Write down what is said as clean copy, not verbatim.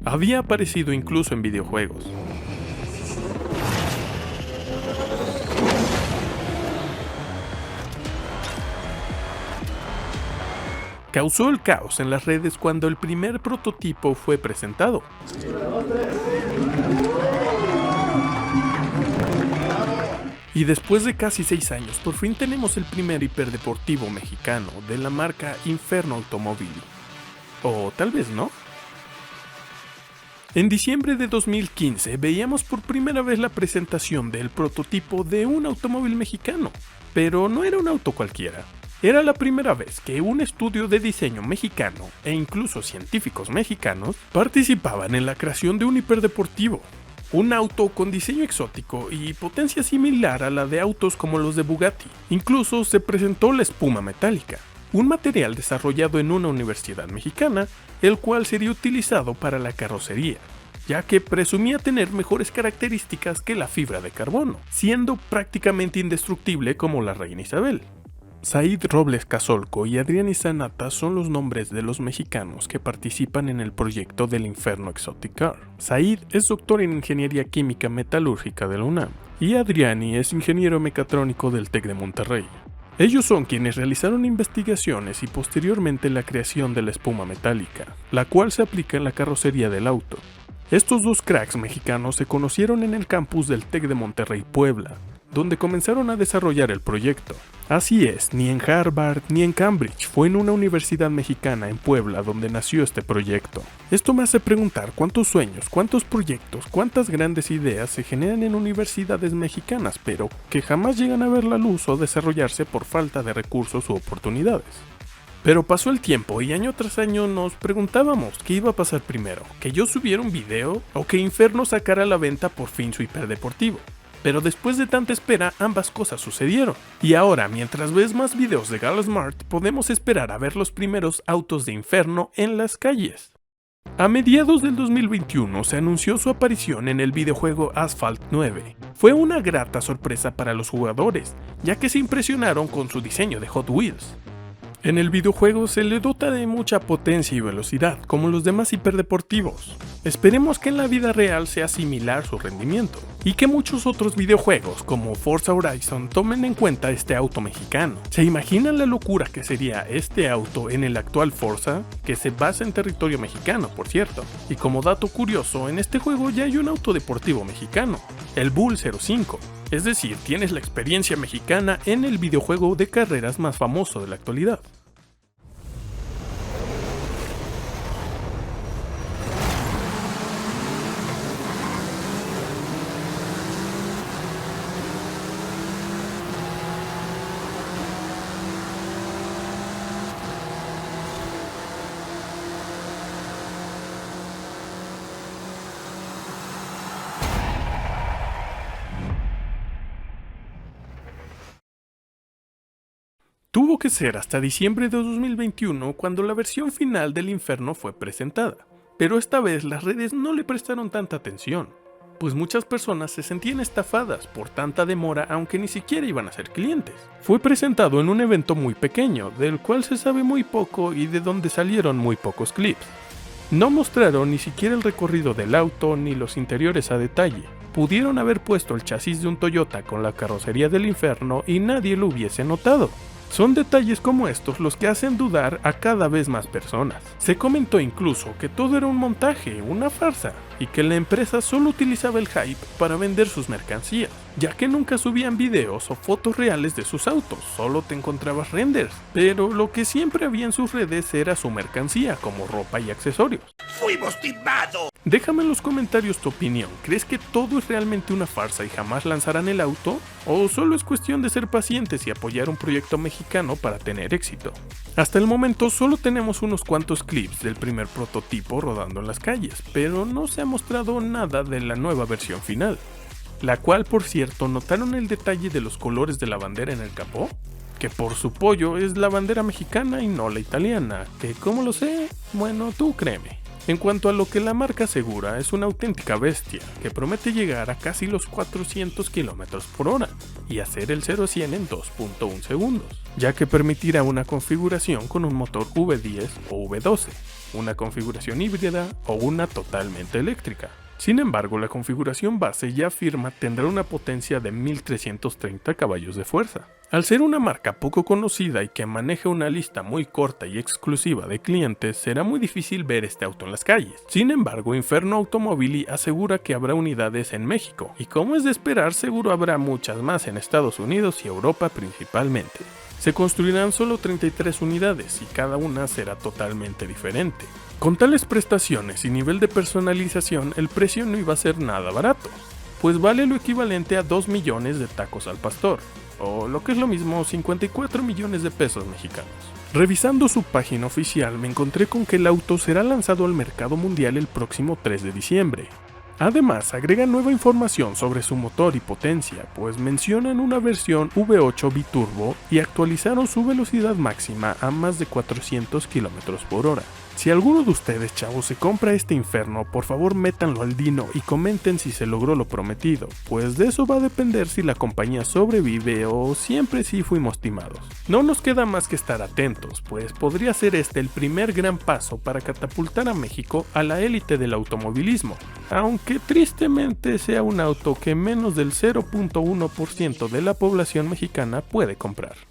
Había aparecido incluso en videojuegos. Causó el caos en las redes cuando el primer prototipo fue presentado. Y después de casi 6 años, por fin tenemos el primer hiperdeportivo mexicano de la marca Inferno Automóvil. O tal vez no. En diciembre de 2015 veíamos por primera vez la presentación del prototipo de un automóvil mexicano, pero no era un auto cualquiera. Era la primera vez que un estudio de diseño mexicano e incluso científicos mexicanos participaban en la creación de un hiperdeportivo. Un auto con diseño exótico y potencia similar a la de autos como los de Bugatti. Incluso se presentó la espuma metálica, un material desarrollado en una universidad mexicana, el cual sería utilizado para la carrocería, ya que presumía tener mejores características que la fibra de carbono, siendo prácticamente indestructible como la reina Isabel. Said Robles Casolco y Adrián Sanata son los nombres de los mexicanos que participan en el proyecto del Inferno Exotic Car. Said es doctor en Ingeniería Química Metalúrgica de la UNAM y Adriani es ingeniero mecatrónico del TEC de Monterrey. Ellos son quienes realizaron investigaciones y posteriormente la creación de la espuma metálica, la cual se aplica en la carrocería del auto. Estos dos cracks mexicanos se conocieron en el campus del TEC de Monterrey, Puebla, donde comenzaron a desarrollar el proyecto. Así es, ni en Harvard ni en Cambridge, fue en una universidad mexicana en Puebla donde nació este proyecto. Esto me hace preguntar cuántos sueños, cuántos proyectos, cuántas grandes ideas se generan en universidades mexicanas, pero que jamás llegan a ver la luz o desarrollarse por falta de recursos u oportunidades. Pero pasó el tiempo y año tras año nos preguntábamos qué iba a pasar primero, que yo subiera un video o que Inferno sacara a la venta por fin su hiperdeportivo. Pero después de tanta espera, ambas cosas sucedieron. Y ahora, mientras ves más videos de GalaSmart, podemos esperar a ver los primeros autos de Inferno en las calles. A mediados del 2021 se anunció su aparición en el videojuego Asphalt 9. Fue una grata sorpresa para los jugadores, ya que se impresionaron con su diseño de Hot Wheels. En el videojuego se le dota de mucha potencia y velocidad, como los demás hiperdeportivos. Esperemos que en la vida real sea similar su rendimiento, y que muchos otros videojuegos como Forza Horizon tomen en cuenta este auto mexicano. ¿Se imaginan la locura que sería este auto en el actual Forza, que se basa en territorio mexicano, por cierto? Y como dato curioso, en este juego ya hay un auto deportivo mexicano, el Bull 05. Es decir, tienes la experiencia mexicana en el videojuego de carreras más famoso de la actualidad. Tuvo que ser hasta diciembre de 2021 cuando la versión final del Inferno fue presentada, pero esta vez las redes no le prestaron tanta atención, pues muchas personas se sentían estafadas por tanta demora aunque ni siquiera iban a ser clientes. Fue presentado en un evento muy pequeño, del cual se sabe muy poco y de donde salieron muy pocos clips. No mostraron ni siquiera el recorrido del auto ni los interiores a detalle. Pudieron haber puesto el chasis de un Toyota con la carrocería del Inferno y nadie lo hubiese notado. Son detalles como estos los que hacen dudar a cada vez más personas. Se comentó incluso que todo era un montaje, una farsa, y que la empresa solo utilizaba el hype para vender sus mercancías, ya que nunca subían videos o fotos reales de sus autos, solo te encontrabas renders, pero lo que siempre había en sus redes era su mercancía, como ropa y accesorios. ¡Fuimos timados! Déjame en los comentarios tu opinión, ¿crees que todo es realmente una farsa y jamás lanzarán el auto? ¿O solo es cuestión de ser pacientes y apoyar un proyecto mexicano para tener éxito? Hasta el momento solo tenemos unos cuantos clips del primer prototipo rodando en las calles, pero no se ha mostrado nada de la nueva versión final. La cual, por cierto, ¿notaron el detalle de los colores de la bandera en el capó? Que por su pollo es la bandera mexicana y no la italiana, que ¿cómo lo sé? Bueno, tú créeme. En cuanto a lo que la marca asegura, es una auténtica bestia que promete llegar a casi los 400 km por hora y hacer el 0 a 100 en 2.1 segundos, ya que permitirá una configuración con un motor V10 o V12. una configuración híbrida o una totalmente eléctrica. Sin embargo, la configuración base ya afirma tendrá una potencia de 1330 caballos de fuerza. Al ser una marca poco conocida y que maneja una lista muy corta y exclusiva de clientes, será muy difícil ver este auto en las calles. Sin embargo, Inferno Automobili asegura que habrá unidades en México, y como es de esperar, seguro habrá muchas más en Estados Unidos y Europa principalmente. Se construirán solo 33 unidades y cada una será totalmente diferente. Con tales prestaciones y nivel de personalización, el precio no iba a ser nada barato, pues vale lo equivalente a 2 millones de tacos al pastor, o lo que es lo mismo, 54 millones de pesos mexicanos. Revisando su página oficial me encontré con que el auto será lanzado al mercado mundial el próximo 3 de diciembre. Además, agregan nueva información sobre su motor y potencia, pues mencionan una versión V8 biturbo y actualizaron su velocidad máxima a más de 400 km por hora. Si alguno de ustedes, chavos, se compra este Inferno, por favor métanlo al Dino y comenten si se logró lo prometido, pues de eso va a depender si la compañía sobrevive o siempre sí fuimos timados. No nos queda más que estar atentos, pues podría ser este el primer gran paso para catapultar a México a la élite del automovilismo, aunque tristemente sea un auto que menos del 0.1% de la población mexicana puede comprar.